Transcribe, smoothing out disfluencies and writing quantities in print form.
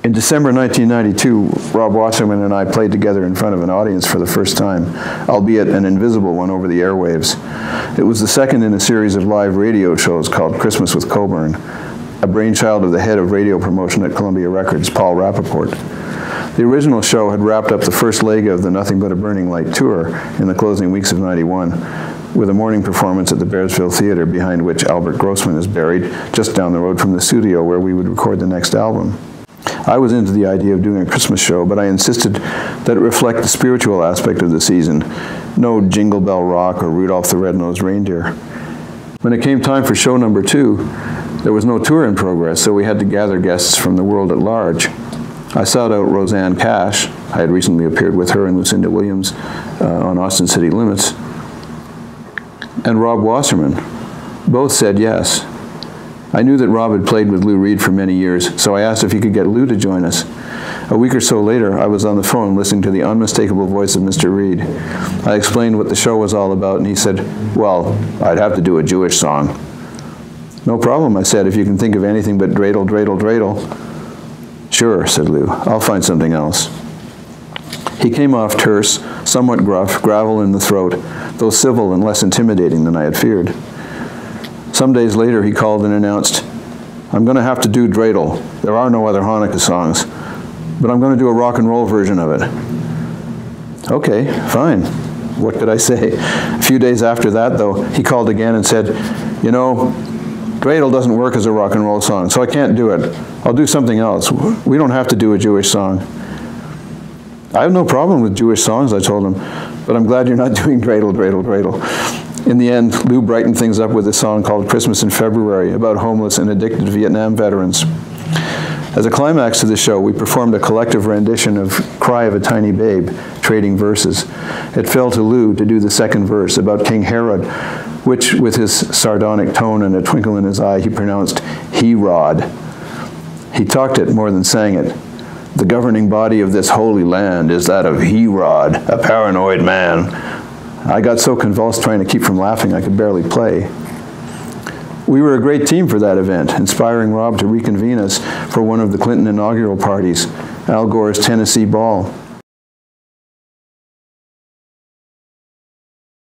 In December 1992, Rob Wasserman and I played together in front of an audience for the first time, albeit an invisible one over the airwaves. It was the second in a series of live radio shows called Christmas with Cockburn, a brainchild of the head of radio promotion at Columbia Records, Paul Rappaport. The original show had wrapped up the first leg of the Nothing But a Burning Light tour in the closing weeks of '91, with a morning performance at the Bearsville Theatre, behind which Albert Grossman is buried, just down the road from the studio where we would record the next album. I was into the idea of doing a Christmas show, but I insisted that it reflect the spiritual aspect of the season. No Jingle Bell Rock or Rudolph the Red-Nosed Reindeer. When it came time for show number 2, there was no tour in progress, so we had to gather guests from the world at large. I sought out Roseanne Cash. I had recently appeared with her and Lucinda Williams on Austin City Limits. And Rob Wasserman. Both said yes. I knew that Rob had played with Lou Reed for many years, so I asked if he could get Lou to join us. A week or so later, I was on the phone listening to the unmistakable voice of Mr. Reed. I explained what the show was all about, and he said, well, I'd have to do a Jewish song. No problem, I said, if you can think of anything but dreidel, dreidel, dreidel. Sure, said Lou, I'll find something else. He came off terse, somewhat gruff, gravel in the throat, though civil and less intimidating than I had feared. Some days later, he called and announced, I'm going to have to do dreidel. There are no other Hanukkah songs, but I'm going to do a rock and roll version of it. Okay, fine. What could I say? A few days after that, though, he called again and said, you know, dreidel doesn't work as a rock and roll song, so I can't do it. I'll do something else. We don't have to do a Jewish song. I have no problem with Jewish songs, I told him, but I'm glad you're not doing dreidel, dreidel, dreidel. In the end, Lou brightened things up with a song called Christmas in February about homeless and addicted Vietnam veterans. As a climax to the show, we performed a collective rendition of Cry of a Tiny Babe, trading verses. It fell to Lou to do the second verse about King Herod, which, with his sardonic tone and a twinkle in his eye, he pronounced He-Rod. He talked it more than sang it. The governing body of this holy land is that of He-Rod, a paranoid man. I got so convulsed trying to keep from laughing I could barely play. We were a great team for that event, inspiring Rob to reconvene us for one of the Clinton inaugural parties, Al Gore's Tennessee Ball.